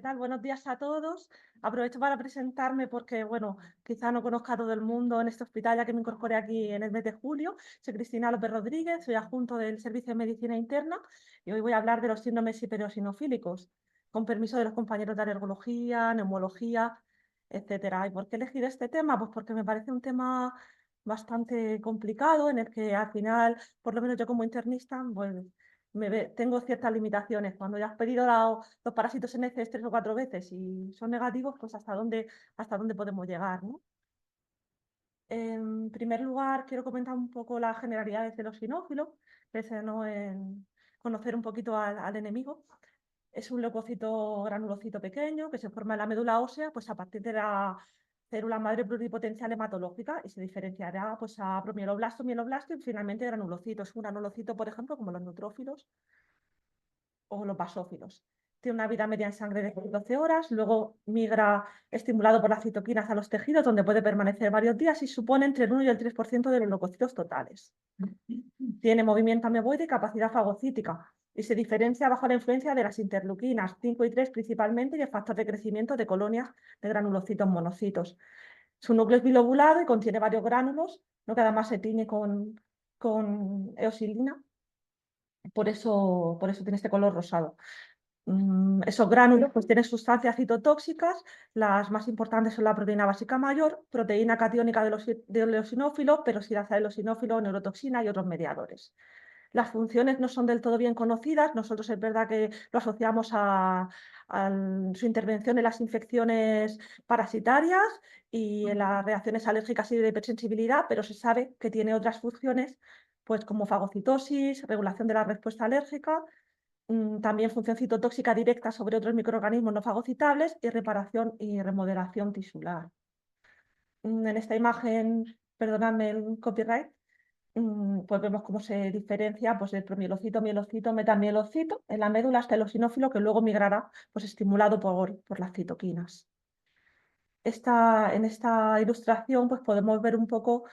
tal? Buenos días a todos. Aprovecho para presentarme porque, bueno, quizá no conozca a todo el mundo en este hospital, ya que me incorporé aquí en el mes de julio. Soy Cristina López Rodríguez, soy adjunto del Servicio de Medicina Interna y hoy voy a hablar de los síndromes hipereosinofílicos, con permiso de los compañeros de alergología, neumología, etcétera. ¿Y por qué he elegido este tema? Pues porque me parece un tema bastante complicado en el que al final, por lo menos yo como internista, pues tengo ciertas limitaciones. Cuando ya has pedido los parásitos NCs 3 o 4 veces y son negativos, pues hasta dónde podemos llegar, ¿no? En primer lugar, quiero comentar un poco las generalidades de los sinófilos, pese no en conocer un poquito al enemigo. Es un leucocito granulocito pequeño que se forma en la médula ósea, pues a partir de la célula madre pluripotencial hematológica y se diferenciará pues a promieloblasto, mieloblasto y finalmente granulocito. Es un granulocito, por ejemplo, como los neutrófilos o los basófilos. Tiene una vida media en sangre de 12 horas, luego migra estimulado por las citoquinas a los tejidos, donde puede permanecer varios días y supone entre el 1 y el 3% de los leucocitos totales. Tiene movimiento ameboide y capacidad fagocítica y se diferencia bajo la influencia de las interleuquinas 5 y 3 principalmente y el factor de crecimiento de colonias de granulocitos monocitos. Su núcleo es bilobulado y contiene varios gránulos, no cada más se tiñe con eosilina, por eso tiene este color rosado. Esos gránulos pues, tienen sustancias citotóxicas, las más importantes son la proteína básica mayor, proteína catiónica del eosinófilo, peroxidasa del eosinófilo, neurotoxina y otros mediadores. Las funciones no son del todo bien conocidas, nosotros es verdad que lo asociamos a su intervención en las infecciones parasitarias y en las reacciones alérgicas y de hipersensibilidad, pero se sabe que tiene otras funciones, pues como fagocitosis, regulación de la respuesta alérgica, también función citotóxica directa sobre otros microorganismos no fagocitables y reparación y remodelación tisular. En esta imagen, perdonadme el copyright, pues vemos cómo se diferencia pues, el promielocito, mielocito, metamielocito en la médula hasta el eosinófilo que luego migrará pues, estimulado por las citoquinas. En esta ilustración pues, podemos ver un poco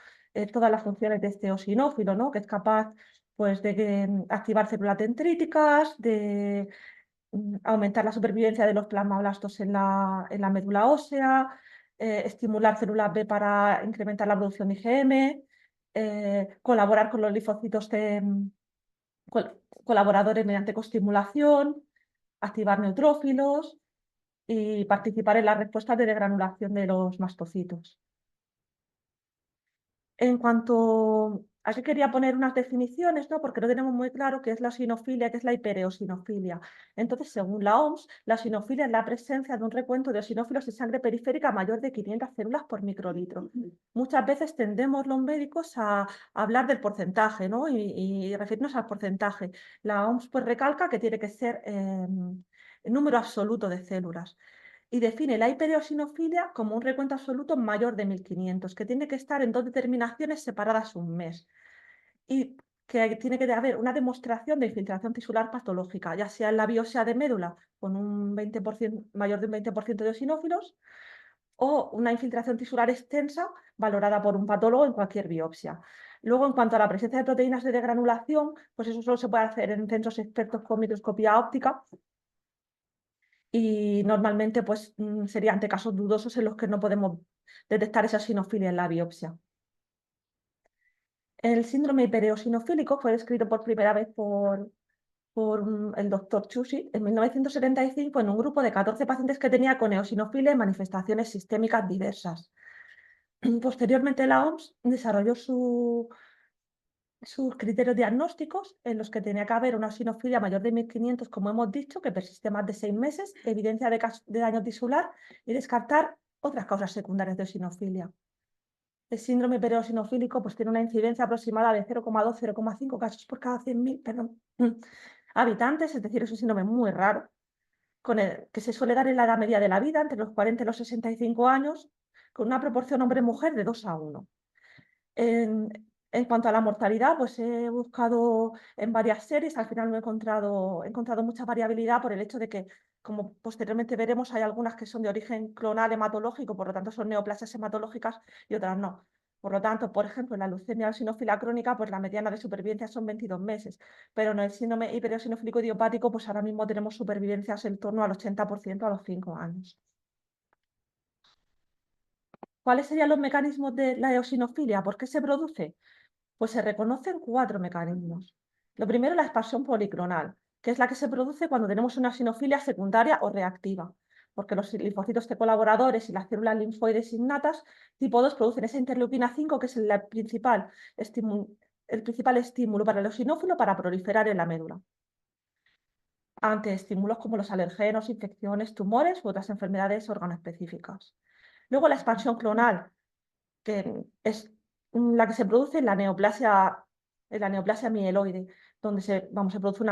todas las funciones de este eosinófilo, ¿no? Que es capaz pues, de activar células dendríticas, de aumentar la supervivencia de los plasmablastos en la médula ósea, estimular células B para incrementar la producción de IgM, colaborar con los linfocitos colaboradores mediante coestimulación, activar neutrófilos y participar en la respuesta de degranulación de los mastocitos. En cuanto a qué quería poner unas definiciones, ¿no? Porque no tenemos muy claro qué es la eosinofilia, qué es la hipereosinofilia. Entonces, según la OMS, la eosinofilia es la presencia de un recuento de eosinófilos de sangre periférica mayor de 500 células por microlitro. Muchas veces tendemos los médicos a hablar del porcentaje, ¿no? Y referirnos al porcentaje. La OMS pues recalca que tiene que ser el número absoluto de células y define la hipereosinofilia como un recuento absoluto mayor de 1500, que tiene que estar en dos determinaciones separadas un mes y que tiene que haber una demostración de infiltración tisular patológica, ya sea en la biopsia de médula con un 20%, mayor de un 20% de eosinófilos o una infiltración tisular extensa valorada por un patólogo en cualquier biopsia. Luego, en cuanto a la presencia de proteínas de degranulación, pues eso solo se puede hacer en centros expertos con microscopía óptica y normalmente pues, sería ante casos dudosos en los que no podemos detectar esa sinofilia en la biopsia. El síndrome hipereosinofílico fue descrito por primera vez por el doctor Chusi en 1975 en un grupo de 14 pacientes que tenía con eosinofilia y manifestaciones sistémicas diversas. Posteriormente, la OMS desarrolló sus criterios diagnósticos en los que tenía que haber una eosinofilia mayor de 1500, como hemos dicho, que persiste más de 6 meses, evidencia de daño tisular y descartar otras causas secundarias de eosinofilia. El síndrome hipereosinofílico pues, tiene una incidencia aproximada de 0,2-0,5 casos por cada 100.000 habitantes, es decir, es un síndrome muy raro, que se suele dar en la edad media de la vida, entre los 40 y los 65 años, con una proporción hombre-mujer de 2:1. En cuanto a la mortalidad, pues he buscado en varias series, al final no he encontrado mucha variabilidad por el hecho de que, como posteriormente veremos, hay algunas que son de origen clonal hematológico, por lo tanto son neoplasias hematológicas y otras no. Por lo tanto, por ejemplo, en la leucemia eosinófila crónica, pues la mediana de supervivencia son 22 meses, pero en el síndrome hipereosinófilico idiopático, pues ahora mismo tenemos supervivencias en torno al 80% a los 5 años. ¿Cuáles serían los mecanismos de la eosinofilia? ¿Por qué se produce? Pues se reconocen 4 mecanismos. Lo primero es la expansión policlonal, que es la que se produce cuando tenemos una eosinofilia secundaria o reactiva, porque los linfocitos T colaboradores y las células linfoides innatas tipo 2 producen esa interleuquina 5, que es el principal estímulo para el eosinófilo para proliferar en la médula, ante estímulos como los alergenos, infecciones, tumores u otras enfermedades organoespecíficas. Luego la expansión clonal, que es la que se produce en la neoplasia mieloide, donde se produce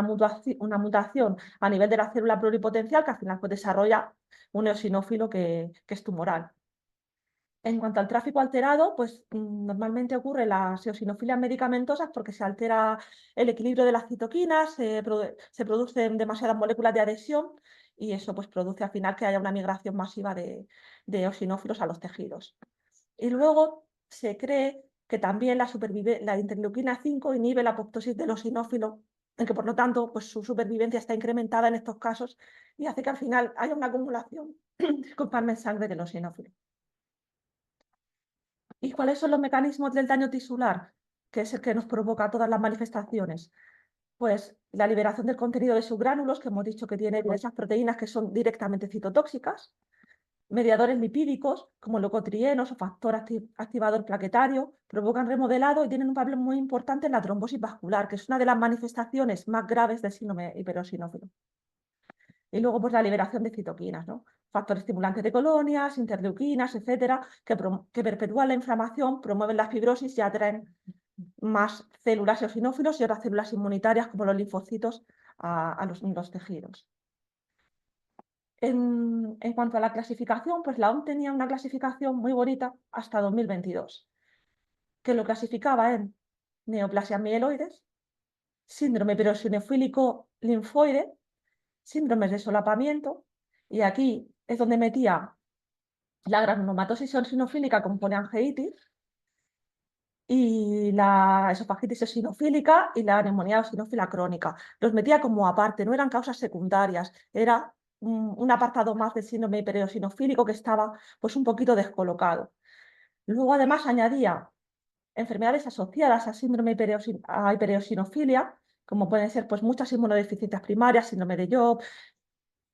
una mutación a nivel de la célula pluripotencial que al final pues, desarrolla un eosinófilo que es tumoral. En cuanto al tráfico alterado, pues normalmente ocurre las eosinofilias medicamentosas porque se altera el equilibrio de las citoquinas, se producen demasiadas moléculas de adhesión y eso pues produce al final que haya una migración masiva de eosinófilos a los tejidos. Y luego se cree que también la interleuquina 5 inhibe la apoptosis del eosinófilo, en que por lo tanto pues, su supervivencia está incrementada en estos casos y hace que al final haya una acumulación disculpadme, en sangre del eosinófilo. ¿Y cuáles son los mecanismos del daño tisular? Que es el que nos provoca todas las manifestaciones. Pues la liberación del contenido de subgránulos, que hemos dicho que tiene esas proteínas que son directamente citotóxicas, mediadores lipídicos, como leucotrienos o factor activador plaquetario, provocan remodelado y tienen un papel muy importante en la trombosis vascular, que es una de las manifestaciones más graves del síndrome hipereosinófilo. Y luego, pues la liberación de citoquinas, ¿no? Factores estimulantes de colonias, interleuquinas, etcétera, que perpetúan la inflamación, promueven la fibrosis y atraen más células eosinófilos y otras células inmunitarias, como los linfocitos, a los tejidos. En cuanto a la clasificación, pues la OMS tenía una clasificación muy bonita hasta 2022, que lo clasificaba en neoplasias mieloides, síndrome hipereosinofílico linfoide, síndromes de solapamiento, y aquí es donde metía la granulomatosis eosinofílica con poliangeitis y la esofagitis eosinofílica y la neumonía eosinófila crónica. Los metía como aparte, no eran causas secundarias, era un apartado más del síndrome hipereosinofílico que estaba pues un poquito descolocado. Luego además añadía enfermedades asociadas a síndrome a hipereosinofilia, como pueden ser pues muchas inmunodeficiencias primarias, síndrome de Job,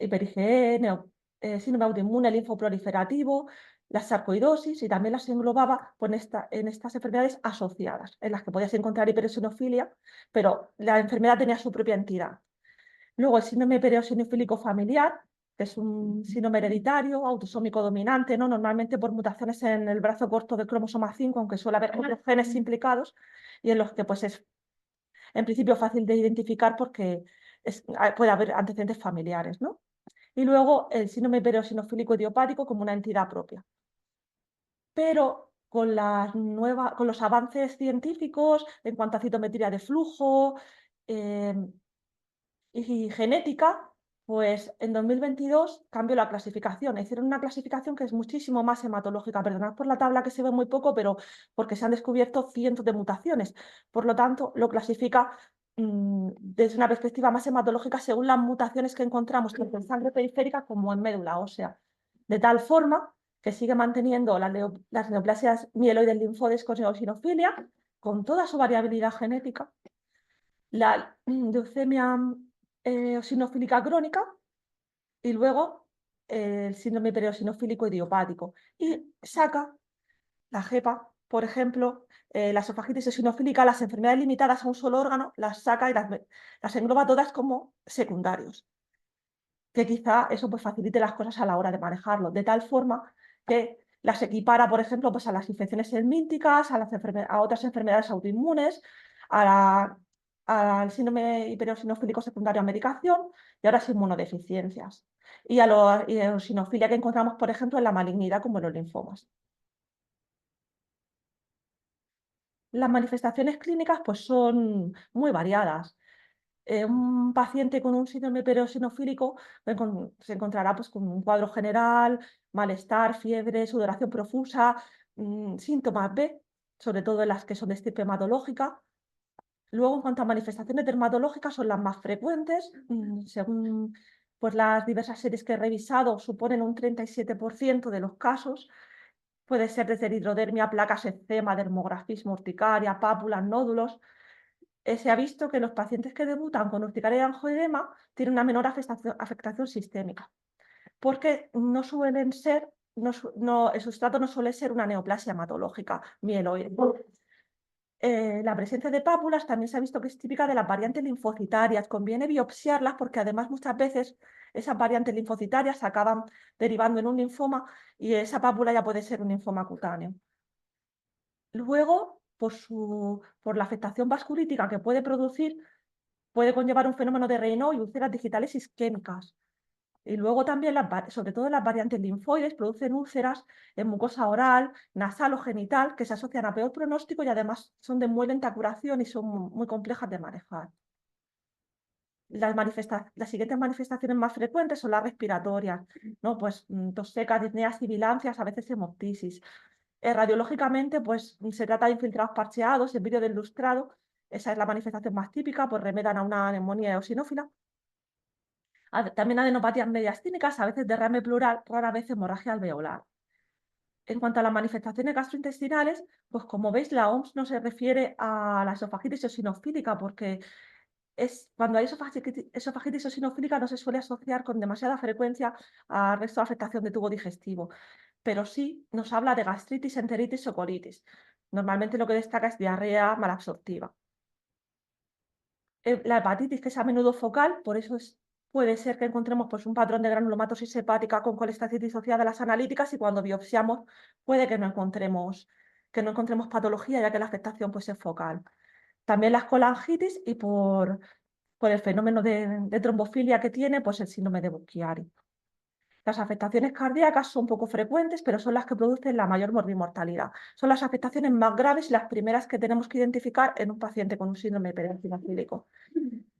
hiper-IgE, síndrome autoinmune linfoproliferativo, la sarcoidosis, y también las englobaba en estas enfermedades asociadas, en las que podías encontrar hipereosinofilia, pero la enfermedad tenía su propia entidad. Luego el síndrome hipereosinofílico familiar, que es un síndrome hereditario, autosómico dominante, ¿no? Normalmente por mutaciones en el brazo corto del cromosoma 5, aunque suele haber otros genes implicados, y en los que pues, es en principio fácil de identificar porque puede haber antecedentes familiares, ¿no? Y luego el síndrome hipereosinofílico idiopático como una entidad propia. Pero con los avances científicos en cuanto a citometría de flujo y genética, pues en 2022 cambió la clasificación. Hicieron una clasificación que es muchísimo más hematológica. Perdonad por la tabla que se ve muy poco, pero porque se han descubierto cientos de mutaciones. Por lo tanto, lo clasifica desde una perspectiva más hematológica según las mutaciones que encontramos tanto en sangre periférica como en médula ósea. De tal forma que sigue manteniendo las neoplasias mieloides linfoides con eosinofilia, con toda su variabilidad genética, la leucemia eosinofílica crónica y luego el síndrome hipereosinofílico idiopático. Y saca la JEPA, por ejemplo, la esofagitis eosinofílica, las enfermedades limitadas a un solo órgano, las saca y las engloba todas como secundarios. Que quizá eso pues, facilite las cosas a la hora de manejarlo, de tal forma que las equipara, por ejemplo, pues, a las infecciones helmínticas, a otras enfermedades autoinmunes, al síndrome hipereosinofílico secundario a medicación y a las inmunodeficiencias. Y a la eosinofilia que encontramos, por ejemplo, en la malignidad, como en los linfomas. Las manifestaciones clínicas pues, son muy variadas. Un paciente con un síndrome hipereosinofílico se encontrará pues, con un cuadro general, malestar, fiebre, sudoración profusa, síntomas B. sobre todo en las que son de estirpe hematológica. Luego, en cuanto a manifestaciones dermatológicas, son las más frecuentes. Según pues, las diversas series que he revisado, suponen un 37% de los casos. Puede ser desde hidrodermia, placas, eczema, dermografismo, urticaria, pápulas, nódulos. Se ha visto que los pacientes que debutan con urticaria y angioedema tienen una menor afectación sistémica, porque no suelen ser, el sustrato no suele ser una neoplasia hematológica mieloide. La presencia de pápulas también se ha visto que es típica de las variantes linfocitarias. Conviene biopsiarlas porque además muchas veces esas variantes linfocitarias acaban derivando en un linfoma y esa pápula ya puede ser un linfoma cutáneo. Luego, por la afectación vasculítica que puede producir, puede conllevar un fenómeno de Raynaud y úlceras digitales isquémicas. Y luego también, sobre todo las variantes linfoides, producen úlceras en mucosa oral, nasal o genital que se asocian a peor pronóstico y además son de muy lenta curación y son muy complejas de manejar. Las siguientes manifestaciones más frecuentes son las respiratorias, ¿no? Pues tos seca, disneas, sibilancias, a veces hemoptisis. Radiológicamente, pues se trata de infiltrados parcheados, en vídeo del lustrado, esa es la manifestación más típica, pues remedan a una neumonía eosinófila. También adenopatías medias cínicas, a veces derrame pleural, rara vez hemorragia alveolar. En cuanto a las manifestaciones gastrointestinales, pues como veis, la OMS no se refiere a la esofagitis eosinofílica, porque cuando hay esofagitis eosinofílica no se suele asociar con demasiada frecuencia al resto de afectación de tubo digestivo, pero sí nos habla de gastritis, enteritis o colitis. Normalmente lo que destaca es diarrea malabsortiva. La hepatitis, que es a menudo focal, por eso puede ser que encontremos pues, un patrón de granulomatosis hepática con colestasis disociada a las analíticas y cuando biopsiamos puede que no encontremos patología, ya que la afectación pues, es focal. También las colangitis y por el fenómeno de trombofilia que tiene, pues el síndrome de Buchiari. Las afectaciones cardíacas son poco frecuentes, pero son las que producen la mayor morbimortalidad. Son las afectaciones más graves y las primeras que tenemos que identificar en un paciente con un síndrome periancinofílico.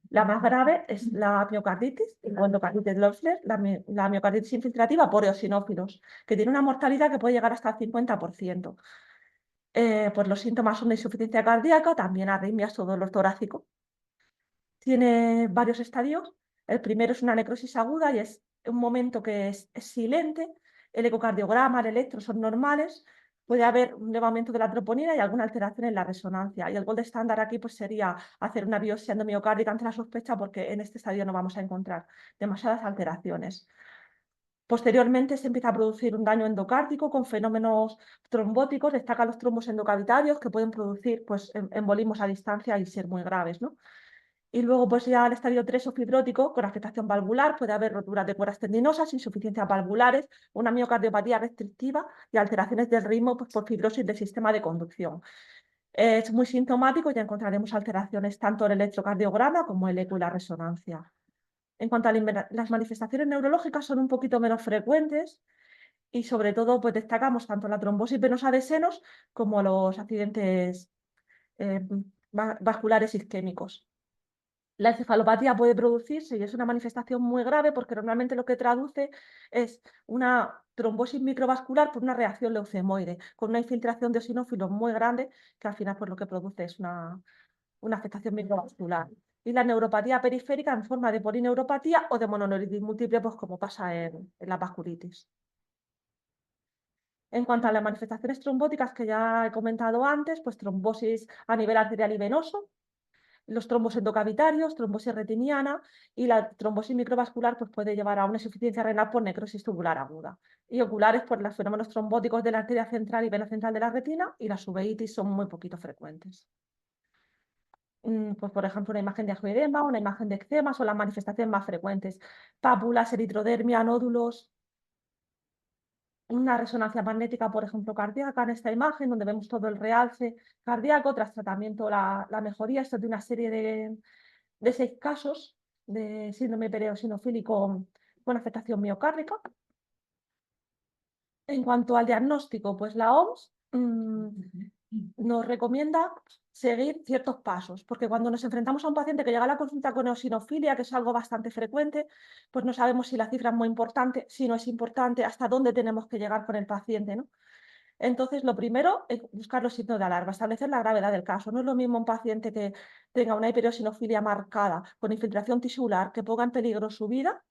La más grave es la miocarditis, o endocarditis Loeffler, la miocarditis infiltrativa por eosinófilos, que tiene una mortalidad que puede llegar hasta el 50%. Pues los síntomas son de insuficiencia cardíaca, también arritmias o dolor torácico. Tiene varios estadios. El primero es una necrosis aguda y es un momento que es silente. El ecocardiograma, el electro son normales. Puede haber un elevamiento de la troponina y alguna alteración en la resonancia. Y el gold estándar aquí pues, sería hacer una biopsia endomiocárdica ante la sospecha porque en este estadio no vamos a encontrar demasiadas alteraciones. Posteriormente se empieza a producir un daño endocárdico con fenómenos trombóticos, destacan los trombos endocavitarios que pueden producir pues, embolismos a distancia y ser muy graves, ¿no? Y luego, pues ya al estadio 3 o fibrótico, con afectación valvular, puede haber roturas de cuerdas tendinosas, insuficiencias valvulares, una miocardiopatía restrictiva y alteraciones del ritmo pues, por fibrosis del sistema de conducción. Es muy sintomático, ya encontraremos alteraciones tanto en el electrocardiograma como el eco y la resonancia. En cuanto a las manifestaciones neurológicas, son un poquito menos frecuentes y sobre todo pues, destacamos tanto la trombosis venosa de senos como los accidentes eh, vasculares isquémicos. La encefalopatía puede producirse y es una manifestación muy grave porque normalmente lo que traduce es una trombosis microvascular por una reacción leucemoide, con una infiltración de eosinófilos muy grande que al final pues, lo que produce es una afectación microvascular. Y la neuropatía periférica en forma de polineuropatía o de mononeuritis múltiple, pues como pasa en la vasculitis. En cuanto a las manifestaciones trombóticas que ya he comentado antes, pues trombosis a nivel arterial y venoso, los trombos endocavitarios, trombosis retiniana y la trombosis microvascular pues, puede llevar a una insuficiencia renal por necrosis tubular aguda. Y oculares por los fenómenos trombóticos de la arteria central y vena central de la retina y las uveitis son muy poquito frecuentes. Pues, por ejemplo, una imagen de angioedema, una imagen de eczema son las manifestaciones más frecuentes. Pápulas, eritrodermia, nódulos, una resonancia magnética, por ejemplo, cardíaca en esta imagen, donde vemos todo el realce cardíaco, tras tratamiento la mejoría. Esto es de una serie de 6 casos de síndrome pereosinofílico con afectación miocárdica. En cuanto al diagnóstico, pues la OMS nos recomienda seguir ciertos pasos, porque cuando nos enfrentamos a un paciente que llega a la consulta con eosinofilia, que es algo bastante frecuente, pues no sabemos si la cifra es muy importante, si no es importante, hasta dónde tenemos que llegar con el paciente, ¿no? Entonces, lo primero es buscar los signos de alarma, establecer la gravedad del caso. No es lo mismo un paciente que tenga una hiperosinofilia marcada con infiltración tisular que ponga en peligro su vida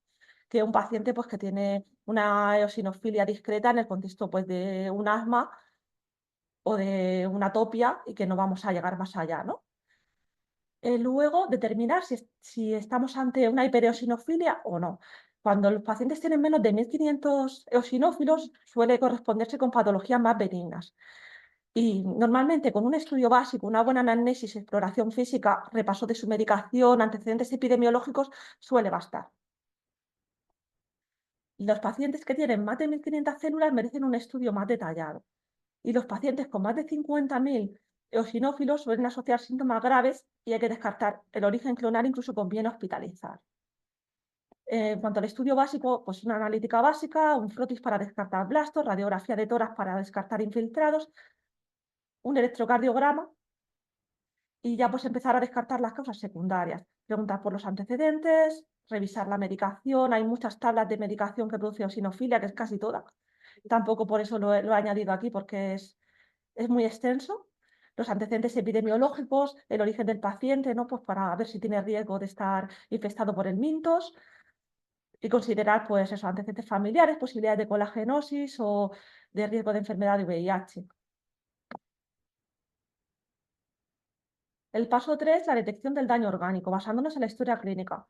que un paciente pues, que tiene una eosinofilia discreta en el contexto pues, de un asma o de una atopia y que no vamos a llegar más allá, ¿no? Luego, determinar si estamos ante una hipereosinofilia o no. Cuando los pacientes tienen menos de 1.500 eosinófilos, suele corresponderse con patologías más benignas. Y normalmente con un estudio básico, una buena anamnesis, exploración física, repaso de su medicación, antecedentes epidemiológicos, suele bastar. Los pacientes que tienen más de 1.500 células merecen un estudio más detallado. Y los pacientes con más de 50.000 eosinófilos suelen asociar síntomas graves y hay que descartar el origen clonal, incluso conviene hospitalizar. En cuanto al estudio básico, pues una analítica básica, un frotis para descartar blastos, radiografía de tórax para descartar infiltrados, un electrocardiograma y ya pues empezar a descartar las causas secundarias. Preguntar por los antecedentes, revisar la medicación. Hay muchas tablas de medicación que produce eosinofilia, que es casi toda. Tampoco por eso lo he añadido aquí, porque es muy extenso. Los antecedentes epidemiológicos, el origen del paciente, ¿no? Pues para ver si tiene riesgo de estar infectado por el mintos y considerar, pues, esos antecedentes familiares, posibilidades de colagenosis o de riesgo de enfermedad de VIH. El paso 3, la detección del daño orgánico, basándonos en la historia clínica.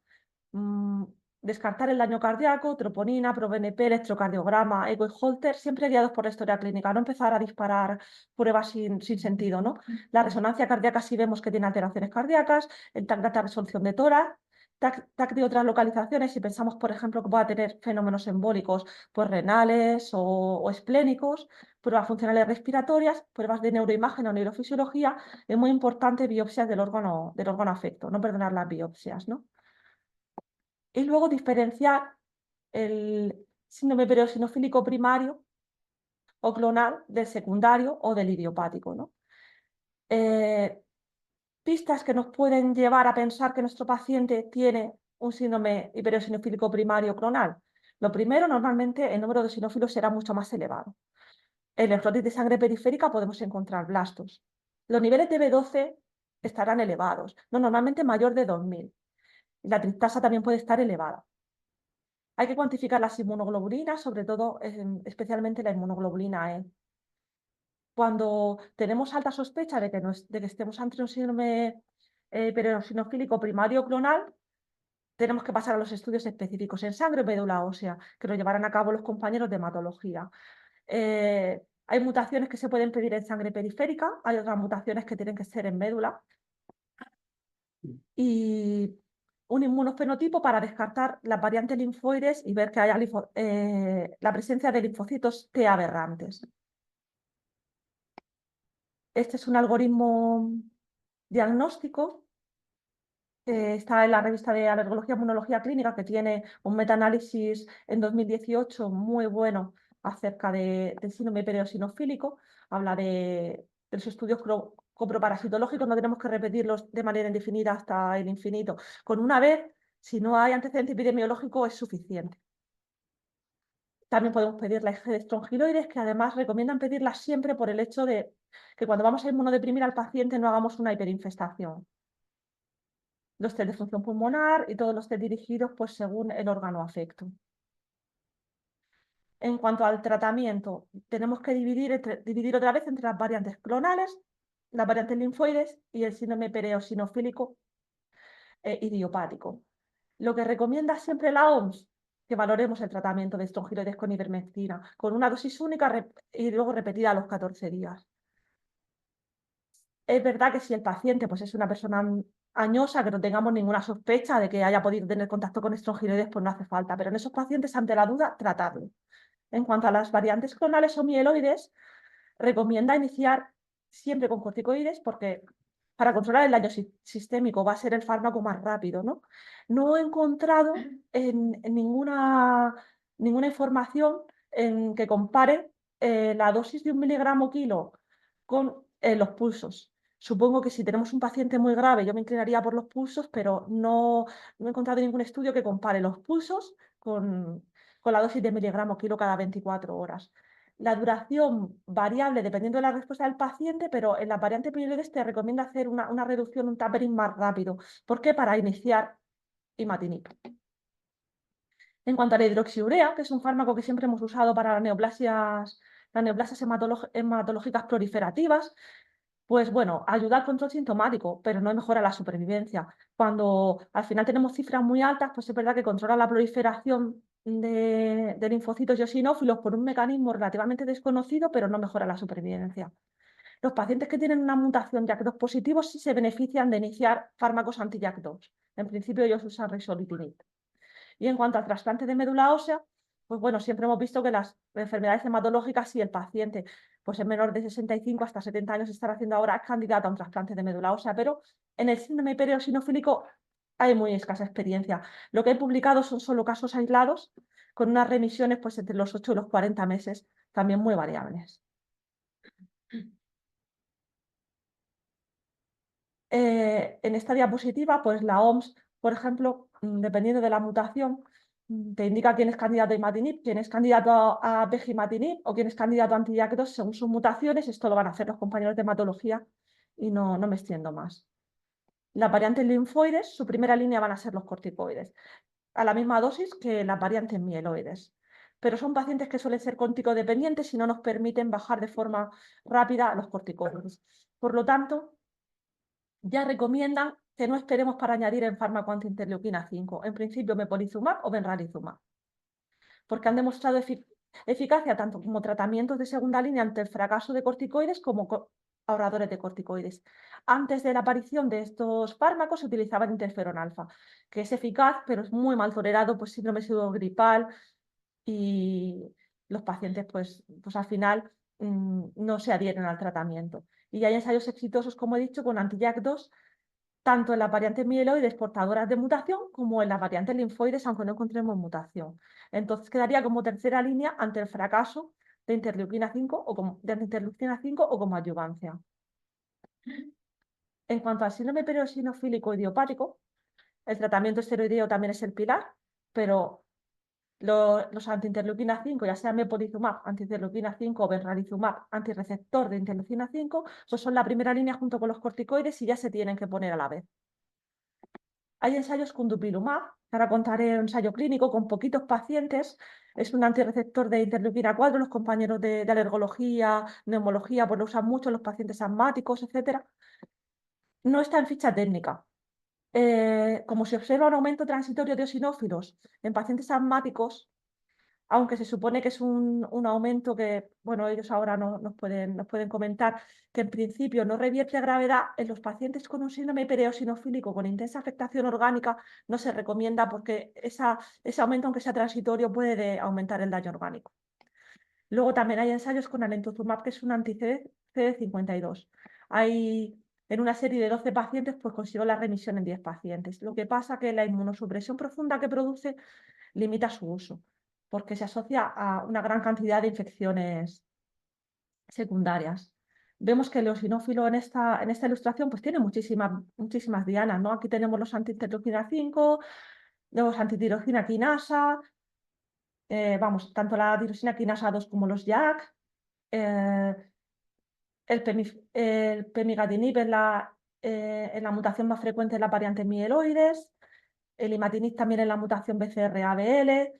Mm, Descartar el daño cardíaco, troponina, ProBNP, electrocardiograma, eco y Holter, siempre guiados por la historia clínica, no empezar a disparar pruebas sin sentido, ¿no? La resonancia cardíaca si vemos que tiene alteraciones cardíacas, el TAC de alta resolución de tórax, TAC de otras localizaciones, si pensamos, por ejemplo, que pueda tener fenómenos embólicos, pues renales o esplénicos, pruebas funcionales respiratorias, pruebas de neuroimagen o neurofisiología, es muy importante biopsias del órgano afecto, no perdonar las biopsias, ¿no? Y luego diferenciar el síndrome pereosinofílico primario o clonal del secundario o del idiopático, ¿no? Pistas que nos pueden llevar a pensar que nuestro paciente tiene un síndrome hipereosinofílico primario clonal. Lo primero, normalmente el número de eosinófilos será mucho más elevado. En el frotis de sangre periférica podemos encontrar blastos. Los niveles de B12 estarán elevados, no, normalmente mayor de 2000. La triptasa también puede estar elevada. Hay que cuantificar las inmunoglobulinas, sobre todo, especialmente la inmunoglobulina E. Cuando tenemos alta sospecha de que estemos ante un síndrome pereosinofílico primario clonal, tenemos que pasar a los estudios específicos en sangre o médula ósea, que lo llevarán a cabo los compañeros de hematología. Hay mutaciones que se pueden pedir en sangre periférica, hay otras mutaciones que tienen que ser en médula. Y un inmunofenotipo para descartar las variantes linfoides y ver que haya la presencia de linfocitos T aberrantes. Este es un algoritmo diagnóstico que está en la revista de Alergología e Inmunología Clínica, que tiene un metaanálisis en 2018 muy bueno acerca del síndrome pereosinofílico. Habla de los estudios coproparasitológicos, no tenemos que repetirlos de manera indefinida hasta el infinito. Con una vez, si no hay antecedente epidemiológico, es suficiente. También podemos pedir la IgG de estrongiloides, que además recomiendan pedirla siempre por el hecho de que cuando vamos a inmunodeprimir al paciente no hagamos una hiperinfestación. Los test de función pulmonar y todos los test dirigidos pues, según el órgano afecto. En cuanto al tratamiento, tenemos que dividir otra vez entre las variantes clonales, las variantes linfoides y el síndrome pereosinofílico idiopático. Lo que recomienda siempre la OMS, que valoremos el tratamiento de estrongiloides con ivermectina, con una dosis única y luego repetida a los 14 días. Es verdad que si el paciente pues, es una persona añosa, que no tengamos ninguna sospecha de que haya podido tener contacto con estrongiloides, pues no hace falta. Pero en esos pacientes, ante la duda, tratarlo. En cuanto a las variantes clonales o mieloides, recomienda iniciar siempre con corticoides porque para controlar el daño sistémico va a ser el fármaco más rápido, ¿no? No he encontrado en ninguna información en que compare la dosis de 1 miligramo kilo con los pulsos. Supongo que si tenemos un paciente muy grave, yo me inclinaría por los pulsos, pero no he encontrado ningún estudio que compare los pulsos con la dosis de miligramo kilo cada 24 horas. la duración variable dependiendo de la respuesta del paciente, pero en las variantes mieloides te recomienda hacer una reducción, un tapering más rápido. ¿Por qué? Para iniciar imatinib. En cuanto a la hidroxiurea, que es un fármaco que siempre hemos usado para las neoplasias hematológicas proliferativas, pues bueno, ayuda al control sintomático, pero no mejora la supervivencia. Cuando al final tenemos cifras muy altas, pues es verdad que controla la proliferación de linfocitos y eosinófilos por un mecanismo relativamente desconocido, pero no mejora la supervivencia. Los pacientes que tienen una mutación JAK2 positivo sí se benefician de iniciar fármacos anti-JAK2. En principio ellos usan ruxolitinib. Y en cuanto al trasplante de médula ósea, pues bueno, siempre hemos visto que las enfermedades hematológicas, si el paciente pues es menor de 65 hasta 70 años estar haciendo ahora, es candidato a un trasplante de médula ósea, pero en el síndrome hipereosinofílico hay muy escasa experiencia. Lo que he publicado son solo casos aislados, con unas remisiones pues entre los 8 y los 40 meses, también muy variables. En esta diapositiva, pues la OMS, por ejemplo, dependiendo de la mutación, te indica quién es candidato a imatinib, quién es candidato a vegimatinib o quién es candidato a anti-JAK2 según sus mutaciones. Esto lo van a hacer los compañeros de hematología y no me extiendo más. Las variantes linfoides, su primera línea van a ser los corticoides, a la misma dosis que las variantes mieloides. Pero son pacientes que suelen ser corticodependientes y no nos permiten bajar de forma rápida los corticoides. Por lo tanto, ya recomiendan que no esperemos para añadir en fármaco antiinterleuquina 5, en principio mepolizumab o benralizumab, porque han demostrado eficacia tanto como tratamientos de segunda línea ante el fracaso de corticoides como ahorradores de corticoides. Antes de la aparición de estos fármacos se utilizaba el interferón alfa, que es eficaz, pero es muy mal tolerado, pues síndrome pseudogripal y los pacientes pues al final no se adhieren al tratamiento. Y hay ensayos exitosos, como he dicho, con anti-JAK2 tanto en las variantes mieloides portadoras de mutación como en las variantes linfoides, aunque no encontremos mutación. Entonces quedaría como tercera línea ante el fracaso de interleuquina 5 o de interleuquina 5 o como adyuvancia. En cuanto al síndrome pereosinofílico idiopático, el tratamiento esteroideo también es el pilar, pero los antiinterleuquina 5, ya sea mepolizumab, antiinterleuquina 5 o benralizumab, antirreceptor de interleuquina 5, pues son la primera línea junto con los corticoides y ya se tienen que poner a la vez. Hay ensayos con dupilumab, ahora contaré un ensayo clínico con poquitos pacientes, es un antirreceptor de interleuquina 4, los compañeros de alergología, neumología, pues lo usan mucho los pacientes asmáticos, etc. No está en ficha técnica. Como se observa un aumento transitorio de eosinófilos en pacientes asmáticos, aunque se supone que es un aumento que, bueno, ellos ahora nos pueden comentar, que en principio no revierte a gravedad, en los pacientes con un síndrome hipereosinofílico con intensa afectación orgánica no se recomienda porque ese aumento, aunque sea transitorio, puede aumentar el daño orgánico. Luego también hay ensayos con alentuzumab, que es un anti-CD52. En una serie de 12 pacientes, pues consiguió la remisión en 10 pacientes. Lo que pasa que la inmunosupresión profunda que produce limita su uso, porque se asocia a una gran cantidad de infecciones secundarias. Vemos que el eosinófilo en esta ilustración pues tiene muchísimas dianas, ¿no? Aquí tenemos los anti-interleucina 5, los antitiroxina quinasa, tanto la tirosina quinasa 2 como los JAK, eh, el pemigatinib en la mutación más frecuente de las variantes mieloides, el imatinib también en la mutación BCR-ABL,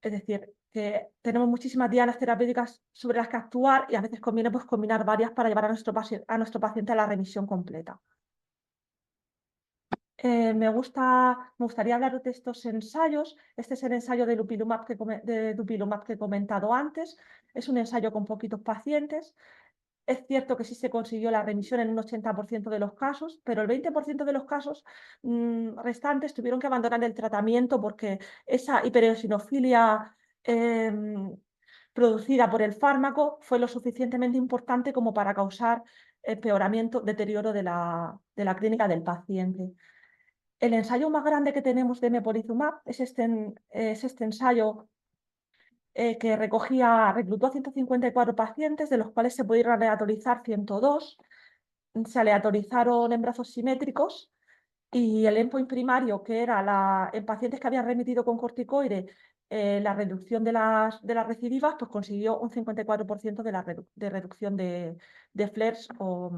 es decir, que tenemos muchísimas dianas terapéuticas sobre las que actuar y a veces conviene pues, combinar varias para llevar a nuestro paciente a la remisión completa. Me gustaría hablar de estos ensayos. Este es el ensayo de dupilumab que he comentado antes. Es un ensayo con poquitos pacientes. Es cierto que sí se consiguió la remisión en un 80% de los casos, pero el 20% de los casos restantes tuvieron que abandonar el tratamiento porque esa hipereosinofilia producida por el fármaco fue lo suficientemente importante como para causar empeoramiento, deterioro de la clínica del paciente. El ensayo más grande que tenemos de mepolizumab es este ensayo que reclutó a 154 pacientes, de los cuales se pudieron aleatorizar 102. Se aleatorizaron en brazos simétricos y el endpoint primario, que era en pacientes que habían remitido con corticoide, la reducción de las recidivas, pues consiguió un 54% de reducción de flares o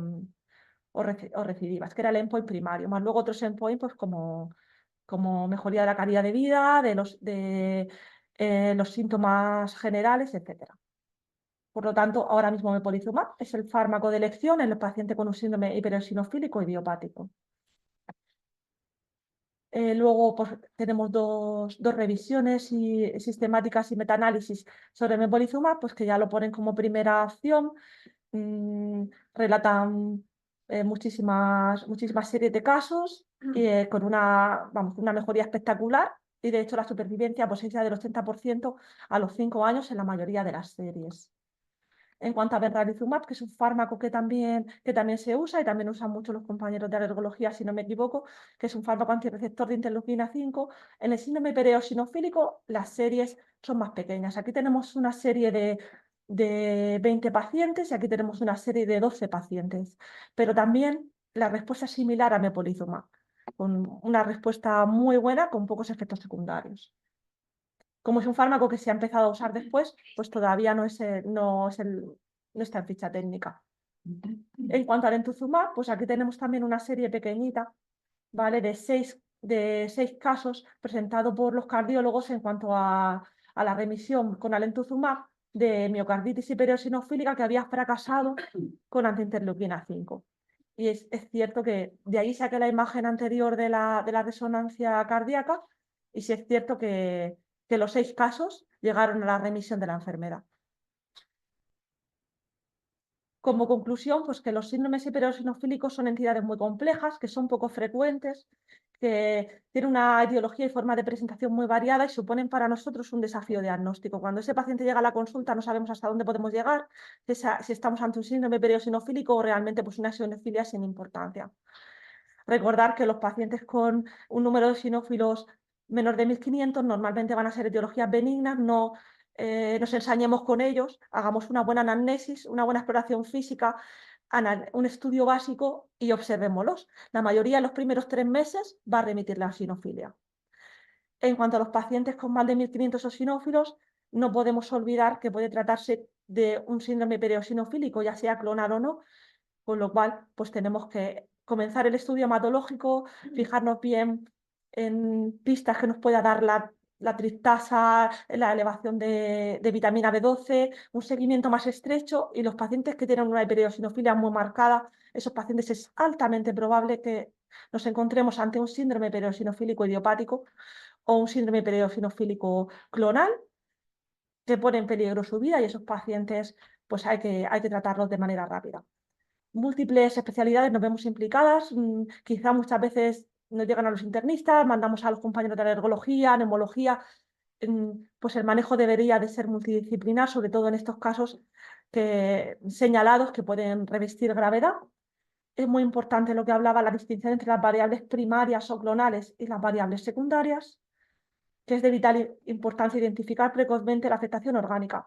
recidivas, que era el endpoint primario, más luego otros endpoints pues como mejoría de la calidad de vida, de los síntomas generales, etcétera. Por lo tanto, ahora mismo mepolizumab es el fármaco de elección en el paciente con un síndrome hipereosinofílico idiopático. Luego pues, tenemos dos revisiones sistemáticas y metaanálisis sobre mepolizumab, pues que ya lo ponen como primera opción. Relatan muchísimas series de casos con una mejoría espectacular, y de hecho la supervivencia pues, es ya del 80% a los 5 años en la mayoría de las series. En cuanto a benralizumab, que es un fármaco que también se usa y también usan mucho los compañeros de alergología, si no me equivoco, que es un fármaco antirreceptor de interleuquina 5. En el síndrome hipereosinofílico las series son más pequeñas. Aquí tenemos una serie de 20 pacientes y aquí tenemos una serie de 12 pacientes. Pero también la respuesta es similar a mepolizumab, con una respuesta muy buena con pocos efectos secundarios. Como es un fármaco que se ha empezado a usar después, pues todavía no está en ficha técnica. En cuanto al entuzumab, pues aquí tenemos también una serie pequeñita, ¿vale? De seis casos presentados por los cardiólogos en cuanto a la remisión con alentuzumab de miocarditis hipereosinofílica que había fracasado con antiinterleuquina 5. Y es cierto que de ahí saqué la imagen anterior de la resonancia cardíaca, y sí es cierto que los 6 casos llegaron a la remisión de la enfermedad. Como conclusión, pues que los síndromes hipereosinofílicos son entidades muy complejas, que son poco frecuentes, que tienen una etiología y forma de presentación muy variada y suponen para nosotros un desafío diagnóstico. Cuando ese paciente llega a la consulta no sabemos hasta dónde podemos llegar, si estamos ante un síndrome hipereosinofílico o realmente pues, una eosinofilia sin importancia. Recordar que los pacientes con un número de eosinófilos menor de 1500 normalmente van a ser etiologías benignas, no nos ensañemos con ellos, hagamos una buena anamnesis, una buena exploración física, un estudio básico y observémoslos. La mayoría en los primeros 3 meses va a remitir la eosinofilia. En cuanto a los pacientes con más de 1500 eosinófilos, no podemos olvidar que puede tratarse de un síndrome hipereosinofílico, ya sea clonal o no, con lo cual pues tenemos que comenzar el estudio hematológico, fijarnos bien en pistas que nos pueda dar la triptasa, la elevación de vitamina B12, un seguimiento más estrecho, y los pacientes que tienen una hipereosinofilia muy marcada, esos pacientes es altamente probable que nos encontremos ante un síndrome hipereosinofílico idiopático o un síndrome hipereosinofílico clonal que pone en peligro su vida, y esos pacientes pues hay que tratarlos de manera rápida. Múltiples especialidades nos vemos implicadas, quizá muchas veces nos llegan a los internistas, mandamos a los compañeros de alergología, neumología, pues el manejo debería de ser multidisciplinar, sobre todo en estos casos señalados que pueden revestir gravedad. Es muy importante lo que hablaba, la distinción entre las variables primarias o clonales y las variables secundarias, que es de vital importancia identificar precozmente la afectación orgánica.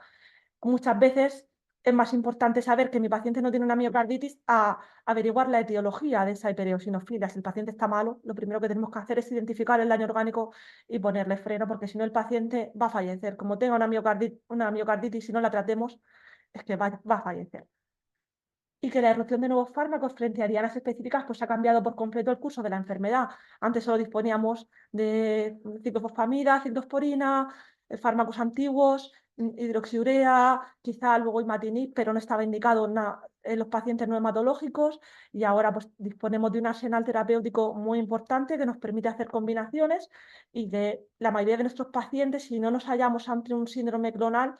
Muchas veces es más importante saber que mi paciente no tiene una miocarditis a averiguar la etiología de esa hipereosinofilia. Si el paciente está malo, lo primero que tenemos que hacer es identificar el daño orgánico y ponerle freno, porque si no el paciente va a fallecer. Como tenga una miocarditis y no la tratemos, es que va a fallecer. Y que la irrupción de nuevos fármacos frente a dianas específicas pues ha cambiado por completo el curso de la enfermedad. Antes solo disponíamos de ciclofosfamida, ciclosporina, fármacos antiguos, hidroxiurea, quizá luego imatinib, pero no estaba indicado en los pacientes no hematológicos, y ahora pues disponemos de un arsenal terapéutico muy importante que nos permite hacer combinaciones, y de la mayoría de nuestros pacientes, si no nos hallamos ante un síndrome clonal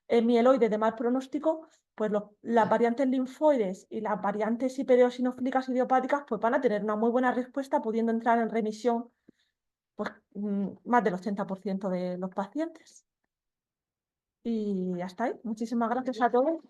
mieloide de mal pronóstico, pues las variantes linfoides y las variantes hipereosinofílicas idiopáticas pues van a tener una muy buena respuesta, pudiendo entrar en remisión pues, más del 80% de los pacientes. Y hasta ahí. Muchísimas gracias a todos.